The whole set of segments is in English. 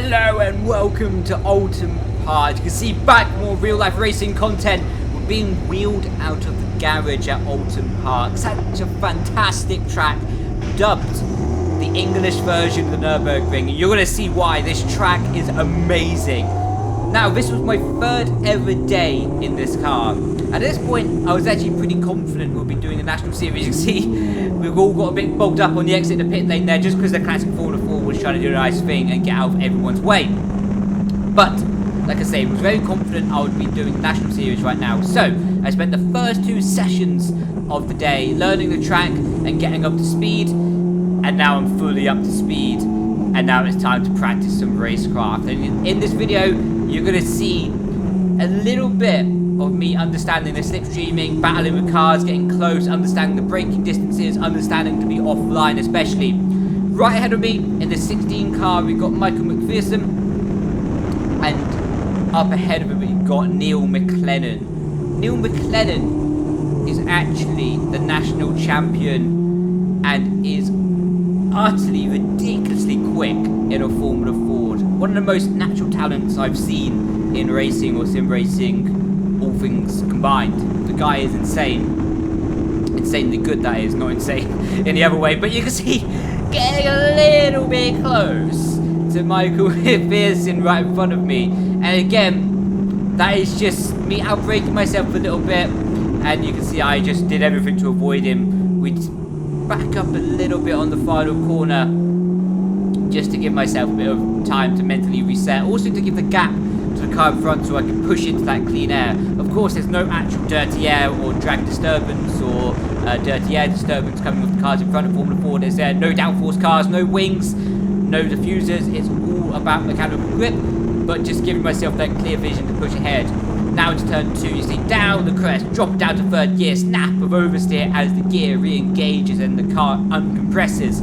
Hello and welcome to Oulton Park. You can see back more real life racing content. We're being wheeled out of the garage at Oulton Park. Such a fantastic track, dubbed the English version of the Nürburgring. You're going to see why. This track is amazing. Now, this was my third ever day in this car. At this point, I was actually pretty confident we'll be doing the National Series. You can see we've all got a bit bogged up on the exit of the pit lane there just because the classic Formula 4 was trying to do a nice thing and get out of everyone's way. But, like I say, I was very confident I would be doing the National Series right now. So, I spent the first 2 sessions of the day learning the track and getting up to speed. And now I'm fully up to speed. And now it's time to practice some racecraft. And in this video, you're going to see a little bit of me understanding the slipstreaming, battling with cars, getting close, understanding the braking distances, understanding to be offline especially. Right ahead of me in the 16 car, we've got Michael McPherson. And up ahead of him, we've got Neil McLennan. Neil McLennan is actually the national champion and is utterly ridiculously quick in a Formula Ford. One of the most natural talents I've seen in racing or sim racing, all things combined. The guy is insane. Insanely good, that is, not insane in the other way. But you can see getting a little bit close to Michael McPherson right in front of me. And again, that is just me outbraking myself a little bit. And you can see I just did everything to avoid him. We back up a little bit on the final corner just to give myself a bit of time to mentally reset, also to give the gap to the car in front so I can push into that clean air. Of course, there's no actual dirty air or drag disturbance or dirty air disturbance coming with the cars in front of Formula 4. There's no downforce cars, no wings, no diffusers. It's all about mechanical grip, but just giving myself that clear vision to push ahead. Now into turn 2, you see down the crest, drop down to 3rd gear, snap of oversteer as the gear re-engages and the car uncompresses.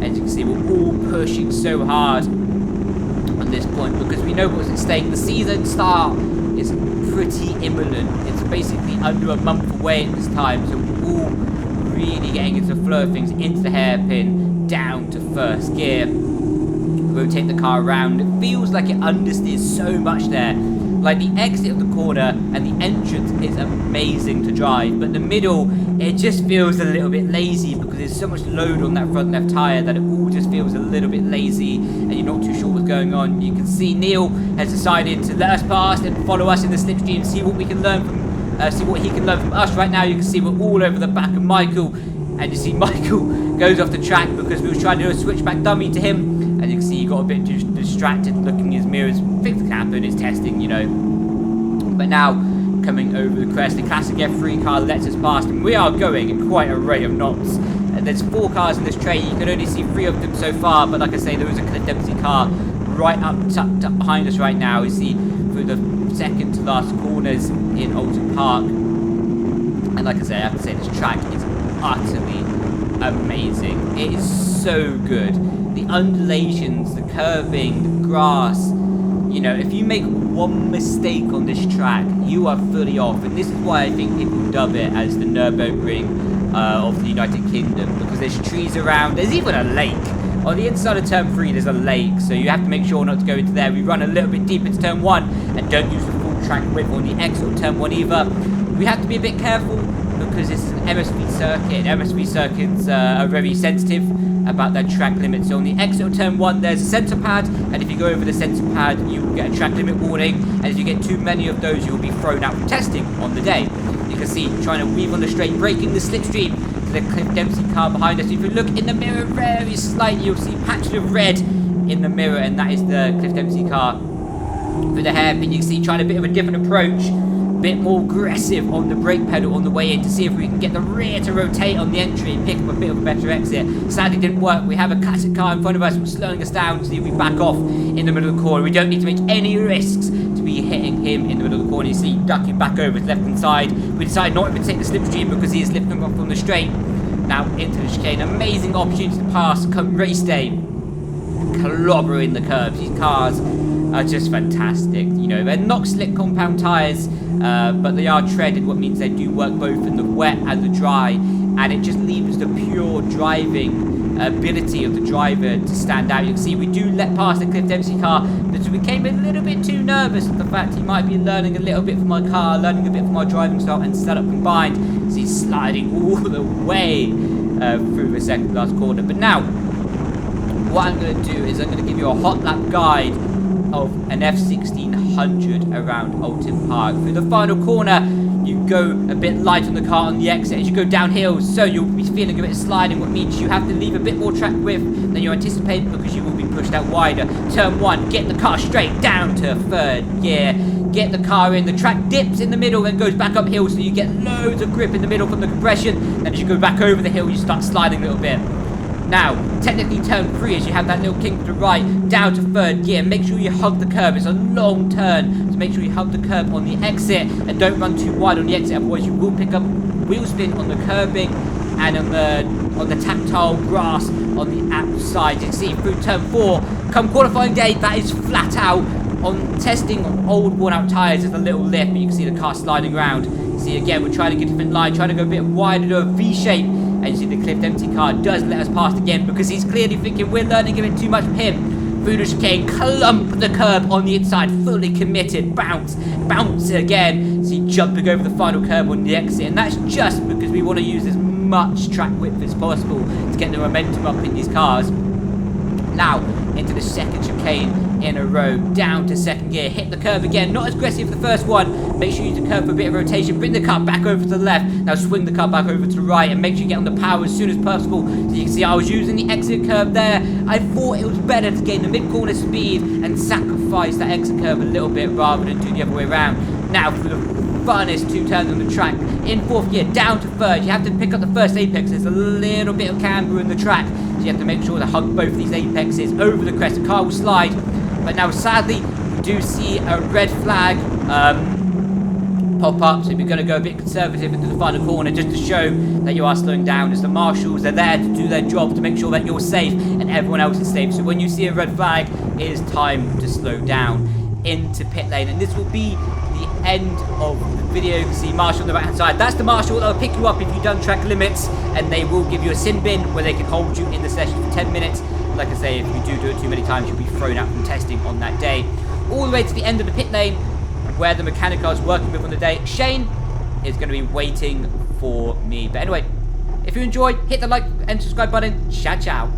As you can see, we're all pushing so hard on this point because we know what's at stake. The season start is pretty imminent. It's basically under a month away at this time, so we're all really getting into the flow of things, into the hairpin, down to 1st gear. Rotate the car around. It feels like it understeers so much there. Like the exit of the corner and the entrance is amazing to drive, but the middle, it just feels a little bit lazy because there's so much load on that front left tyre that it all just feels a little bit lazy and you're not too sure what's going on. You can see Neil has decided to let us pass and follow us in the slipstream, see what we can learn from, see what he can learn from us. Right now you can see we're all over the back of Michael, and you see Michael goes off the track because we were trying to do a switchback dummy to him. And you can see he got a bit distracted looking in his mirrors. Things can happen, it's testing, you know. But now, coming over the crest, the classic F3 car lets us past, and we are going at quite a rate of knots. There's 4 cars in this train, you can only see 3 of them so far, but like I say, there is a Cliff Dempsey car right up tucked behind us right now. You see through the second to last corners in Oulton Park. And like I say, I have to say, this track is utterly amazing. It is so good. The undulations, the curving, the grass, you know, if you make one mistake on this track, you are fully off. And this is why I think people dub it as the Nürburgring of the United Kingdom, because there's trees around, there's even a lake. On the inside of turn 3 there's a lake, so you have to make sure not to go into there. We run a little bit deep into turn 1 and don't use the full track width on the exit of turn 1 either. We have to be a bit careful because this is an MSV circuit. MSV circuits are very sensitive about their track limit. So on the exit of turn 1 there's a sensor pad, and if you go over the sensor pad you will get a track limit warning, and if you get too many of those you will be thrown out from testing on the day. You can see trying to weave on the straight, breaking the slipstream to the Cliff Dempsey car behind us. If you look in the mirror very slightly, you'll see patches of red in the mirror, and that is the Cliff Dempsey car. With the hairpin, you can see trying a bit of a different approach, bit more aggressive on the brake pedal on the way in to see if we can get the rear to rotate on the entry and pick up a bit of a better exit. Sadly didn't work. We have a classic car in front of us slowing us down to see if we back off in the middle of the corner. We don't need to make any risks to be hitting him in the middle of the corner. You see ducking back over his left hand side. We decided not even to take the slipstream because he is lifting off on the straight. Now into the chicane. Amazing opportunity to pass come race day. Clobbering the curbs. These cars are just fantastic. You know, they're not slick compound tyres, but they are treaded, what means they do work both in the wet and the dry, and it just leaves the pure driving ability of the driver to stand out. You can see we do let past the Cliff Dempsey car, but we became a little bit too nervous of the fact he might be learning a little bit from my car, learning a bit from my driving style and setup combined. So he's sliding all the way through the second last corner. But now, what I'm going to do is I'm going to give you a hot lap guide of an F1600 around Oulton Park. Through the final corner, you go a bit light on the car on the exit as you go downhill, so you'll be feeling a bit of sliding, what means you have to leave a bit more track width than you anticipated because you will be pushed out wider. Turn 1, get the car straight down to third gear. Get the car in, the track dips in the middle and goes back uphill, so you get loads of grip in the middle from the compression. Then as you go back over the hill, you start sliding a little bit. Now, technically turn 3 as you have that little kink to the right, down to third gear. Make sure you hug the curb. It's a long turn, so make sure you hug the curb on the exit and don't run too wide on the exit, otherwise you will pick up wheel spin on the curbing and on the tactile grass on the outside. You can see through turn 4, come qualifying day, that is flat out. On testing on old worn out tyres, there's a little lip, but you can see the car sliding around. See again, we're trying to get a different line, trying to go a bit wider to a V shape. And you see the Cliff Dempsey car does let us past again because he's clearly thinking we're learning a bit too much from him. Through the chicane, clump the curb on the inside, fully committed, bounce again. See, jumping over the final curb on the exit, and that's just because we want to use as much track width as possible to get the momentum up in these cars. Now, into the second chicane in a row, down to second gear, hit the curve again, not as aggressive as the first one, make sure you use the curve for a bit of rotation, bring the car back over to the left, now swing the car back over to the right, and make sure you get on the power as soon as possible. So you can see I was using the exit curve there. I thought it was better to gain the mid-corner speed and sacrifice that exit curve a little bit rather than do the other way around. Now, for the funnest 2 turns on the track, in 4th gear, down to 3rd, you have to pick up the first apex, there's a little bit of camber in the track, so you have to make sure to hug both these apexes over the crest. The car will slide, but now sadly we do see a red flag pop up, so we're going to go a bit conservative into the final corner just to show that you are slowing down, as the marshals are there to do their job to make sure that you're safe and everyone else is safe. So when you see a red flag, it is time to slow down into pit lane, and this will be the end of the video. You can see marshal on the right hand side, that's the marshal that will pick you up if you've done track limits, and they will give you a sin bin where they can hold you in the session for 10 minutes. Like I say, if you do it too many times, you'll be thrown out from testing on that day. All the way to the end of the pit lane where the mechanic I was working with on the day, Shane, is going to be waiting for me. But anyway, if you enjoyed, hit the like and subscribe button. Ciao, ciao.